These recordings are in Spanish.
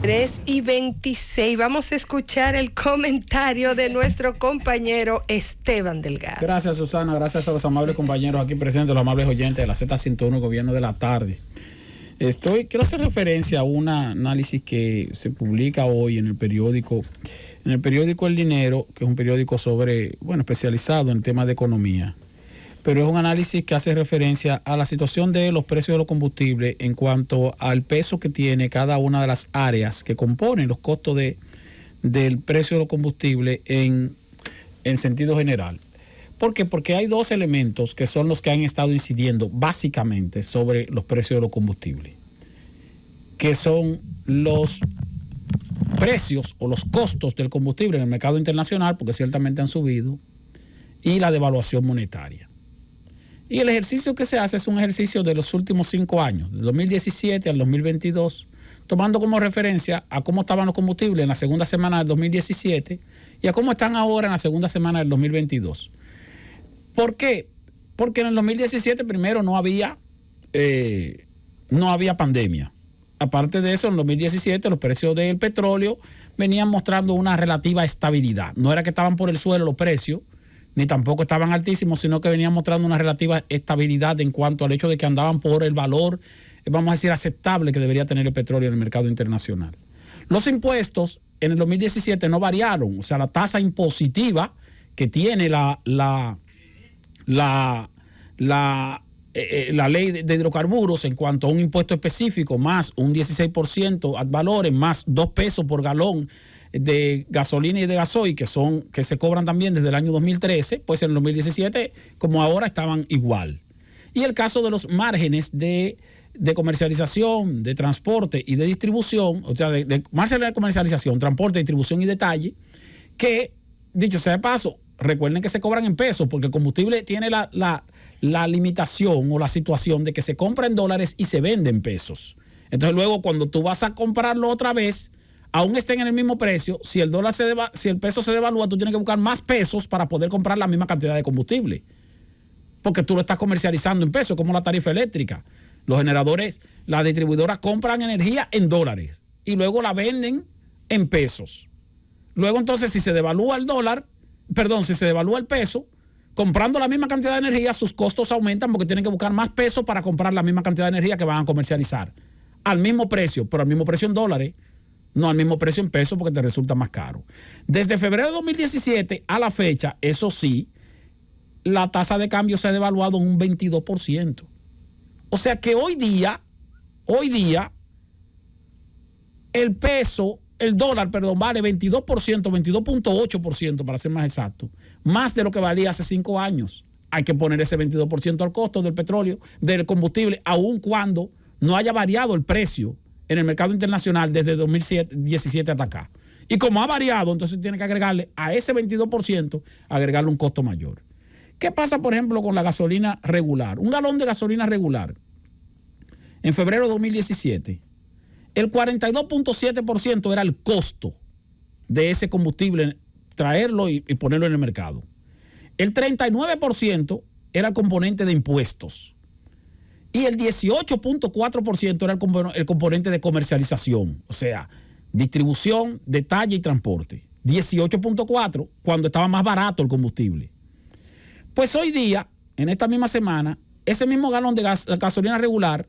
3:26. Vamos a escuchar el comentario de nuestro compañero Esteban Delgado. Gracias, Susana. Gracias a los amables compañeros aquí presentes, los amables oyentes de la Z101, Gobierno de la Tarde. Quiero hacer referencia a un análisis que se publica hoy en el periódico El Dinero, que es un periódico especializado en temas de economía. Pero es un análisis que hace referencia a la situación de los precios de los combustibles en cuanto al peso que tiene cada una de las áreas que componen los costos del precio de los combustibles en sentido general. ¿Por qué? Porque hay dos elementos que son los que han estado incidiendo básicamente sobre los precios de los combustibles, que son los precios o los costos del combustible en el mercado internacional, porque ciertamente han subido, y la devaluación monetaria. Y el ejercicio que se hace es un ejercicio de los últimos 5 años, del 2017 al 2022, tomando como referencia a cómo estaban los combustibles en la segunda semana del 2017 y a cómo están ahora en la segunda semana del 2022. ¿Por qué? Porque en el 2017 primero no había pandemia. Aparte de eso, en el 2017 los precios del petróleo venían mostrando una relativa estabilidad. No era que estaban por el suelo los precios, ni tampoco estaban altísimos, sino que venían mostrando una relativa estabilidad en cuanto al hecho de que andaban por el valor, vamos a decir, aceptable que debería tener el petróleo en el mercado internacional. Los impuestos en el 2017 no variaron, o sea, la tasa impositiva que tiene la ley de hidrocarburos en cuanto a un impuesto específico, más un 16% ad valorem, más 2 pesos por galón de gasolina y de gasoil, que se cobran también desde el año 2013, pues en el 2017, como ahora, estaban igual. Y el caso de los márgenes de comercialización, de transporte y de distribución, o sea, de márgenes de comercialización, transporte, distribución y detalle, que, dicho sea de paso, recuerden que se cobran en pesos, porque el combustible tiene la limitación o la situación de que se compra en dólares y se vende en pesos. Entonces luego cuando tú vas a comprarlo otra vez, aún estén en el mismo precio, si el peso se devalúa, tú tienes que buscar más pesos para poder comprar la misma cantidad de combustible, porque tú lo estás comercializando en pesos, como la tarifa eléctrica. Los generadores, las distribuidoras compran energía en dólares y luego la venden en pesos. Luego entonces si se devalúa el peso, comprando la misma cantidad de energía, sus costos aumentan porque tienen que buscar más pesos para comprar la misma cantidad de energía que van a comercializar. Al mismo precio, pero al mismo precio en dólares, no al mismo precio en pesos porque te resulta más caro. Desde febrero de 2017 a la fecha, eso sí, la tasa de cambio se ha devaluado en un 22%. O sea que hoy día, el dólar vale 22%, 22.8% para ser más exacto, más de lo que valía hace 5 años. Hay que poner ese 22% al costo del petróleo, del combustible, aun cuando no haya variado el precio en el mercado internacional desde 2017 hasta acá. Y como ha variado, entonces tiene que agregarle a ese 22%, agregarle un costo mayor. ¿Qué pasa, por ejemplo, con la gasolina regular? Un galón de gasolina regular, en febrero de 2017, el 42.7% era el costo de ese combustible, traerlo y ponerlo en el mercado. El 39% era el componente de impuestos. Y el 18.4% era el componente de comercialización, o sea, distribución, detalle y transporte. 18.4% cuando estaba más barato el combustible. Pues hoy día, en esta misma semana, ese mismo galón de gasolina regular,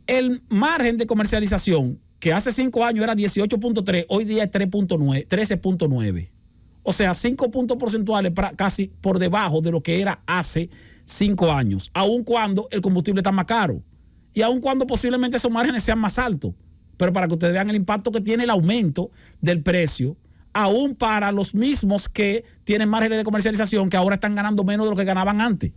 el margen de comercialización, que hace 5 años era 18.3, hoy día es 13.9. O sea, 5 puntos porcentuales casi por debajo de lo que era hace 5 años, aun cuando el combustible está más caro y aun cuando posiblemente esos márgenes sean más altos. Pero para que ustedes vean el impacto que tiene el aumento del precio, aún para los mismos que tienen márgenes de comercialización que ahora están ganando menos de lo que ganaban antes,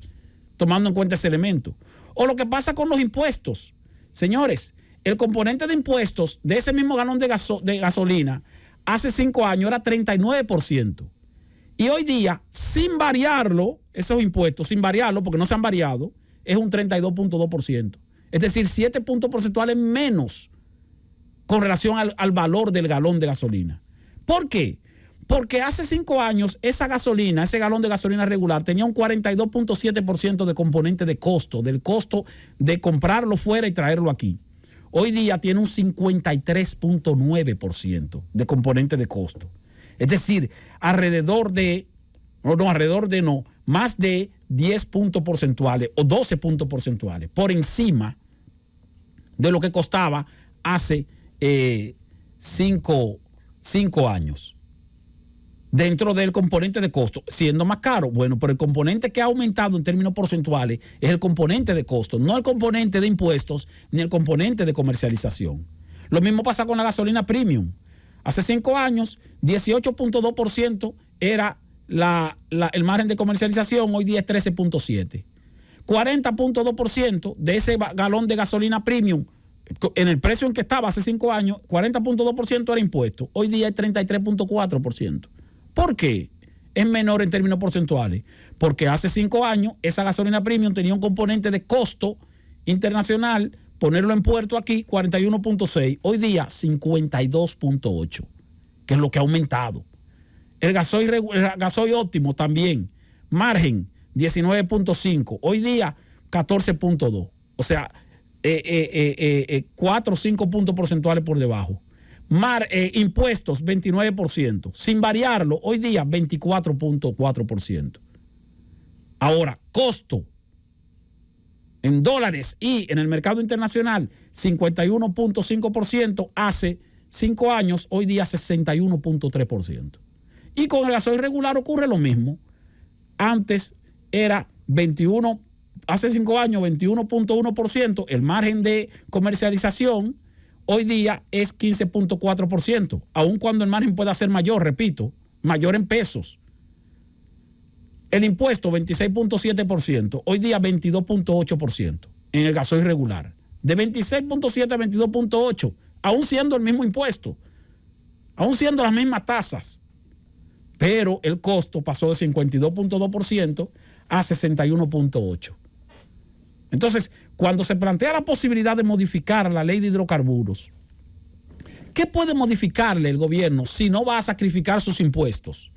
tomando en cuenta ese elemento. O lo que pasa con los impuestos. Señores, el componente de impuestos de ese mismo galón de gasolina hace 5 años era 39%. Y hoy día, sin variarlo, esos impuestos, sin variarlo, porque no se han variado, es un 32.2%. Es decir, 7 puntos porcentuales menos con relación al valor del galón de gasolina. ¿Por qué? Porque hace 5 años esa gasolina, ese galón de gasolina regular tenía un 42.7% de componente de costo, del costo de comprarlo fuera y traerlo aquí. hoy día tiene un 53.9% de componente de costo. Es decir, más de 10 puntos porcentuales o 12 puntos porcentuales por encima de lo que costaba hace 5 años. Dentro del componente de costo, siendo más caro. Bueno, pero el componente que ha aumentado en términos porcentuales es el componente de costo, no el componente de impuestos ni el componente de comercialización. Lo mismo pasa con la gasolina premium. Hace 5 años, 18.2% era el margen de comercialización, hoy día es 13.7%. 40.2% de ese galón de gasolina premium, en el precio en que estaba hace 5 años, 40.2% era impuesto. Hoy día es 33.4%. ¿Por qué es menor en términos porcentuales? Porque hace 5 años esa gasolina premium tenía un componente de costo internacional, ponerlo en puerto aquí, 41.6. Hoy día, 52.8, que es lo que ha aumentado. El gasoil óptimo también, margen 19.5, hoy día 14.2. O sea, 4 o 5 puntos porcentuales por debajo. Impuestos 29%, sin variarlo, hoy día 24.4%. Ahora, costo en dólares y en el mercado internacional 51.5% hace 5 años, hoy día 61.3%. Y con el gasoil regular ocurre lo mismo. Antes era 21, hace 5 años 21.1%, el margen de comercialización hoy día es 15.4%, aun cuando el margen pueda ser mayor, repito, mayor en pesos. El impuesto 26.7%, hoy día 22.8% en el gasoil regular. De 26.7 a 22.8, aún siendo el mismo impuesto, aún siendo las mismas tasas. Pero el costo pasó de 52.2% a 61.8%. Entonces, cuando se plantea la posibilidad de modificar la ley de hidrocarburos, ¿qué puede modificarle el gobierno si no va a sacrificar sus impuestos?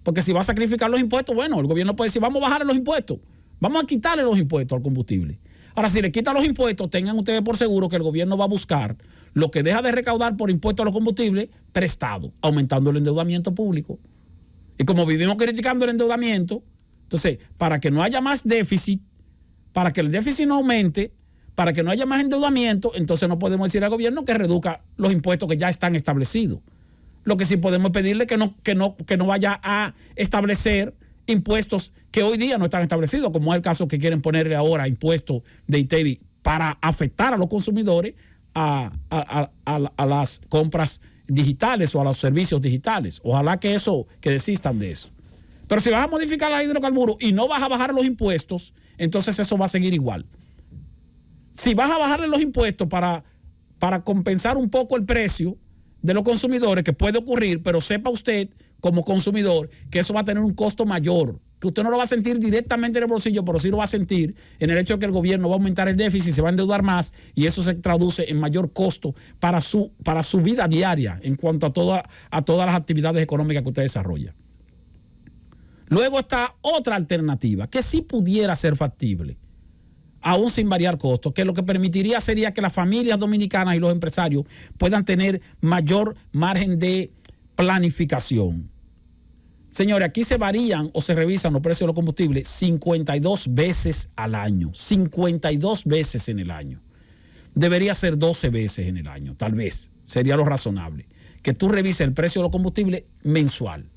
Porque si va a sacrificar los impuestos, bueno, el gobierno puede decir, vamos a bajarle los impuestos, vamos a quitarle los impuestos al combustible. Ahora, si le quita los impuestos, tengan ustedes por seguro que el gobierno va a buscar lo que deja de recaudar por impuestos a los combustibles prestado, aumentando el endeudamiento público. Y como vivimos criticando el endeudamiento, entonces, para que no haya más déficit, para que el déficit no aumente, para que no haya más endeudamiento, entonces no podemos decir al gobierno que reduzca los impuestos que ya están establecidos. Lo que sí podemos pedirle que no vaya a establecer impuestos que hoy día no están establecidos, como es el caso que quieren ponerle ahora impuestos de ITEVI para afectar a los consumidores a las compras digitales o a los servicios digitales. Ojalá que desistan de eso. Pero si vas a modificar la ley de hidrocarburos y no vas a bajar los impuestos, entonces eso va a seguir igual. Si vas a bajarle los impuestos para compensar un poco el precio de los consumidores, que puede ocurrir, pero sepa usted como consumidor que eso va a tener un costo mayor, que usted no lo va a sentir directamente en el bolsillo, pero sí lo va a sentir en el hecho de que el gobierno va a aumentar el déficit, se va a endeudar más y eso se traduce en mayor costo para su vida diaria en cuanto a todas las actividades económicas que usted desarrolla. Luego está otra alternativa que sí pudiera ser factible, aún sin variar costos, que lo que permitiría sería que las familias dominicanas y los empresarios puedan tener mayor margen de planificación. Señores, aquí se varían o se revisan los precios de los combustibles 52 veces al año, 52 veces en el año. Debería ser 12 veces en el año, tal vez, sería lo razonable, que tú revises el precio de los combustibles mensual.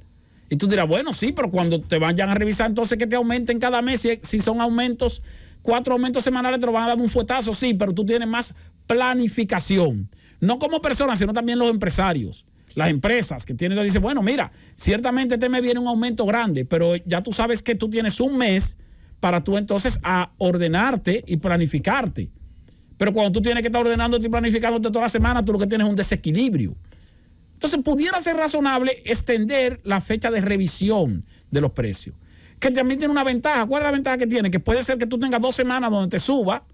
Y tú dirás, bueno, sí, pero cuando te vayan a revisar, entonces que te aumenten cada mes. Si son aumentos, 4 aumentos semanales, te lo van a dar un fuetazo, sí, pero tú tienes más planificación. No como personas, sino también los empresarios. Las empresas que tienen, dicen, bueno, mira, ciertamente este mes viene un aumento grande, pero ya tú sabes que tú tienes un mes para tú entonces a ordenarte y planificarte. Pero cuando tú tienes que estar ordenándote y planificándote toda la semana, tú lo que tienes es un desequilibrio. Entonces, pudiera ser razonable extender la fecha de revisión de los precios, que también tiene una ventaja. ¿Cuál es la ventaja que tiene? Que puede ser que tú tengas 2 semanas donde te suba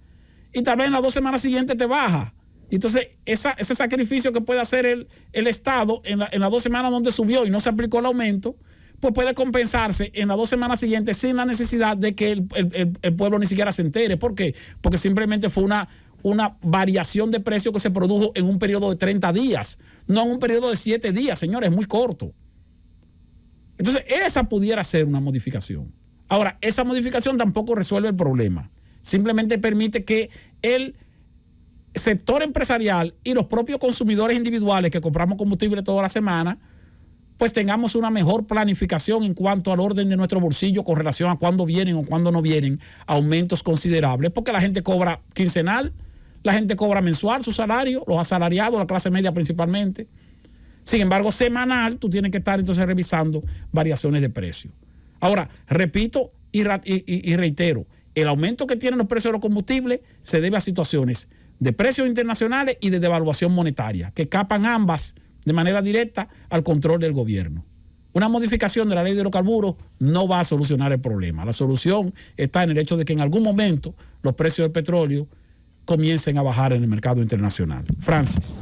y tal vez en las 2 semanas siguientes te baja. Entonces, ese sacrificio que puede hacer el Estado en las 2 semanas donde subió y no se aplicó el aumento, pues puede compensarse en las 2 semanas siguientes sin la necesidad de que el pueblo ni siquiera se entere. ¿Por qué? Porque simplemente fue una variación de precio que se produjo en un periodo de 30 días, no en un periodo de 7 días, señores, es muy corto. Entonces, esa pudiera ser una modificación. Ahora, esa modificación tampoco resuelve el problema. Simplemente permite que el sector empresarial y los propios consumidores individuales que compramos combustible toda la semana, pues tengamos una mejor planificación en cuanto al orden de nuestro bolsillo con relación a cuándo vienen o cuándo no vienen aumentos considerables, porque la gente cobra quincenal, la gente cobra mensual su salario, los asalariados, la clase media principalmente. Sin embargo, semanal, tú tienes que estar entonces revisando variaciones de precio. Ahora, repito y reitero, el aumento que tienen los precios de los combustibles se debe a situaciones de precios internacionales y de devaluación monetaria, que escapan ambas de manera directa al control del gobierno. Una modificación de la ley de hidrocarburos no va a solucionar el problema. La solución está en el hecho de que en algún momento los precios del petróleo comiencen a bajar en el mercado internacional. Francis.